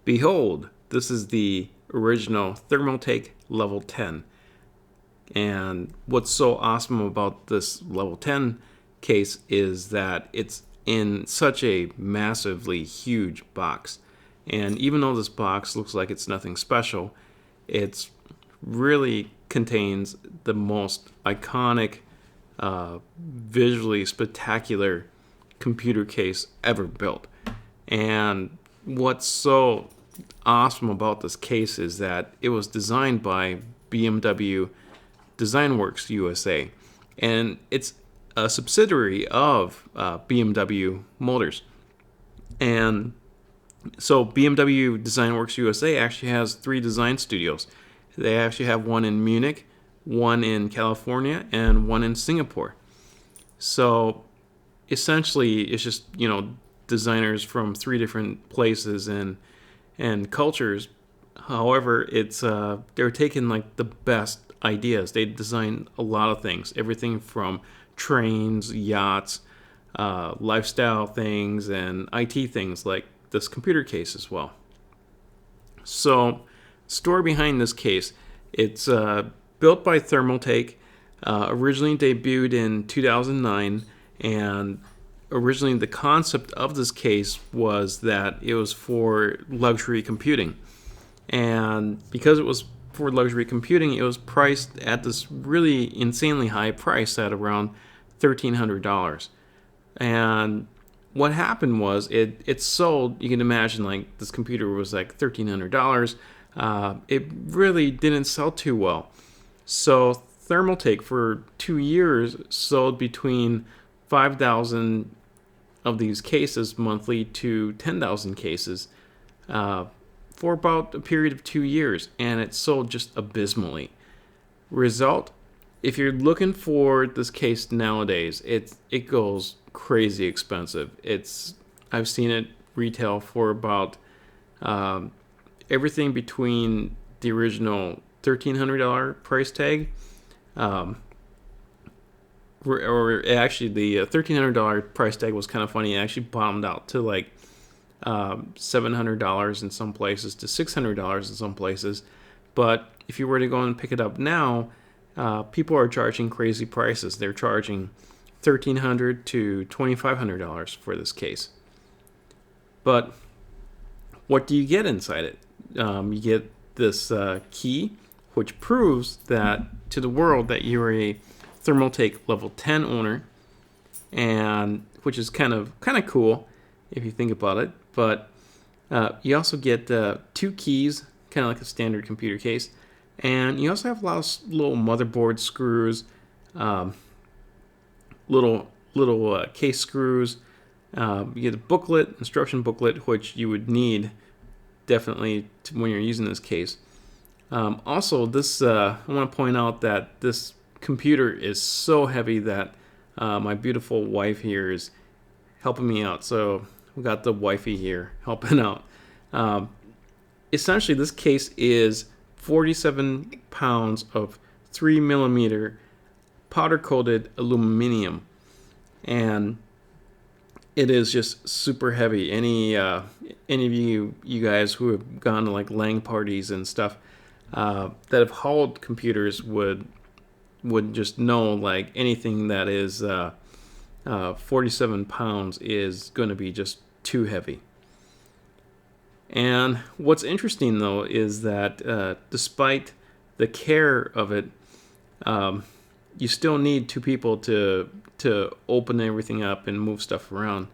Behold, this is the original Thermaltake Level 10. And what's so awesome about this Level 10 case is that it's in such a massively huge box. And even though this box looks like it's nothing special, it's really contains the most iconic, visually spectacular computer case ever built. And what's so awesome about this case is that it was designed by BMW Design Works USA, and it's a subsidiary of BMW Motors. And so BMW Design Works USA actually has 3 design studios. They actually have one in Munich, one in California, and one in Singapore. So essentially, it's just, designers from 3 different places and cultures. However, it's they're taking like the best ideas. They design a lot of things, everything from trains, yachts, lifestyle things, and IT things like this computer case as well. So, story behind this case: it's built by Thermaltake, originally debuted in 2009, and originally the concept of this case was that it was for luxury computing. And because it was for luxury computing, it was priced at this really insanely high price at around $1,300. And what happened was it sold, you can imagine, like this computer was like $1,300. It really didn't sell too well. So Thermaltake for 2 years sold between 5,000 of these cases monthly to 10,000 cases for about a period of 2 years, and it sold just abysmally. Result: if you're looking for this case nowadays, it goes crazy expensive. I've seen it retail for about everything between the original $1,300 price tag, or actually the $1,300 price tag was kind of funny. It actually bottomed out to like $700 in some places to $600 in some places. But if you were to go and pick it up now, people are charging crazy prices. They're charging $1,300 to $2,500 for this case. But what do you get inside it? You get this key, which proves that to the world that you're a Thermaltake Level 10 owner, and which is kind of cool if you think about it. But you also get 2 keys, kind of like a standard computer case, and you also have a lot of little motherboard screws, little case screws. You get a booklet, instruction booklet, which you would need definitely when you're using this case. Also, this I want to point out that this computer is so heavy that my beautiful wife here is helping me out. So we got the wifey here helping out. Essentially, this case is 47 pounds of 3mm powder-coated aluminum, and it is just super heavy. Any of you guys who have gone to like LAN parties and stuff that have hauled computers would just know, like, anything that is 47 pounds is going to be just too heavy. And what's interesting though is that despite the care of it, you still need 2 people to open everything up and move stuff around.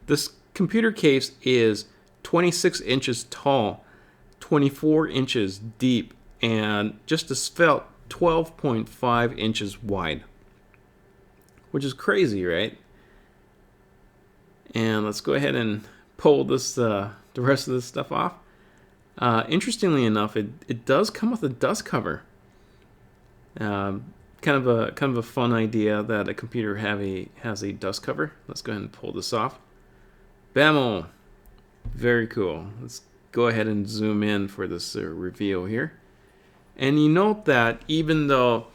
This computer case is 26 inches tall, 24 inches deep, and just a svelte 12.5 inches wide, which is crazy, right? And let's go ahead and pull this the rest of this stuff off. Interestingly enough, it does come with a dust cover. Kind of a fun idea that a computer has a dust cover. Let's go ahead and pull this off. Bammo! Very cool. Let's go ahead and zoom in for this reveal here. And you note that even though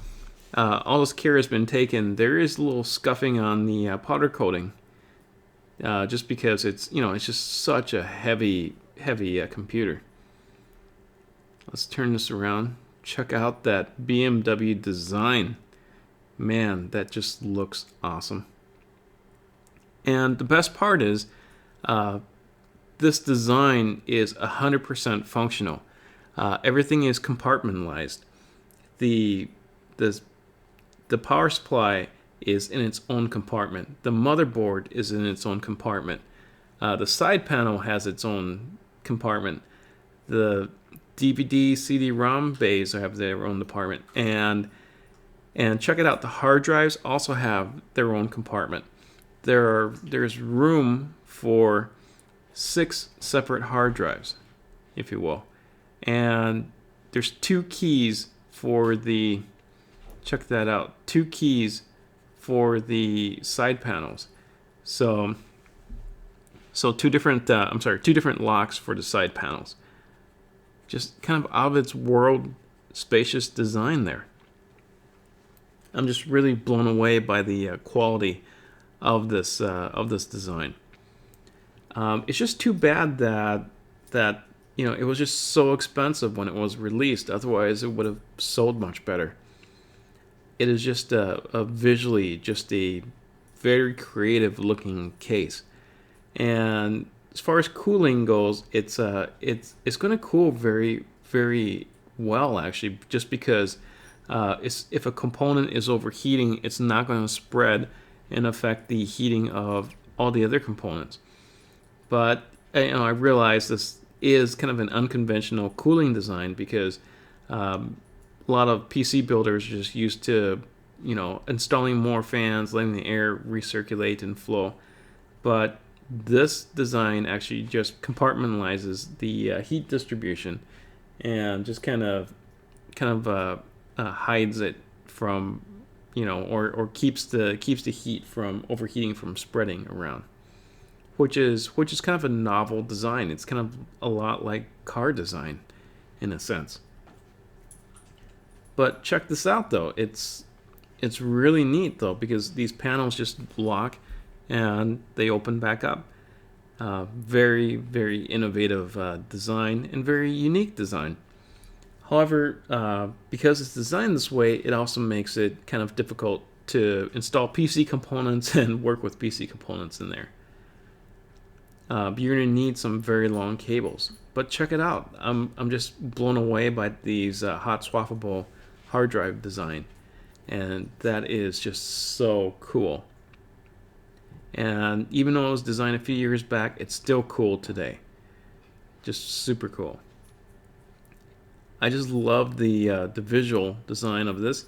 all this care has been taken, there is a little scuffing on the powder coating, just because it's just such a heavy computer. Let's turn this around. Check out that BMW design. Man, that just looks awesome. And the best part is this design is 100% functional. Everything is compartmentalized. The, the, the power supply is in its own compartment. The motherboard is in its own compartment. The side panel has its own compartment. The DVD, CD-ROM bays have their own compartment. And check it out, the hard drives also have their own compartment. There's room for 6 separate hard drives, if you will. And there's 2 keys for the, check that out, 2 keys for the side panels. So 2 different locks for the side panels. Just kind of out of its world spacious design there. I'm just really blown away by the quality of this design. It's just too bad that it was just so expensive when it was released. Otherwise, it would have sold much better. It is just a visually just a very creative looking case. And as far as cooling goes, it's going to cool very, very well actually, just because if a component is overheating, it's not going to spread and affect the heating of all the other components. But I realize this is kind of an unconventional cooling design because a lot of PC builders are just used to installing more fans, letting the air recirculate and flow. But this design actually just compartmentalizes the heat distribution and just kind of hides it from or keeps the heat from overheating from spreading around, which is kind of a novel design. It's kind of a lot like car design in a sense. But check this out though, it's really neat though, because these panels just lock and they open back up. Very, very innovative design and very unique design. However, because it's designed this way, it also makes it kind of difficult to install PC components and work with PC components in there. You're going to need some very long cables. But check it out. I'm just blown away by these hot swappable hard drive design. And that is just so cool. And even though it was designed a few years back, it's still cool today. Just super cool. I just love the visual design of this.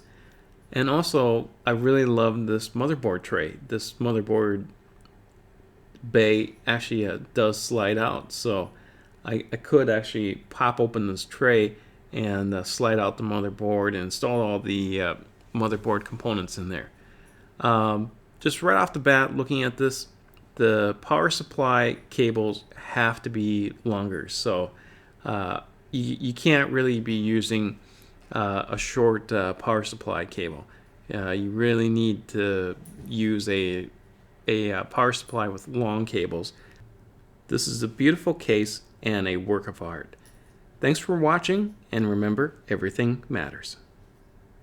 And also, I really love this motherboard tray. This motherboard bay actually does slide out. So I could actually pop open this tray and slide out the motherboard and install all the motherboard components in there. Just right off the bat, looking at this, the power supply cables have to be longer. So you can't really be using a short power supply cable. You really need to use a power supply with long cables. This is a beautiful case and a work of art. Thanks for watching, and remember, everything matters.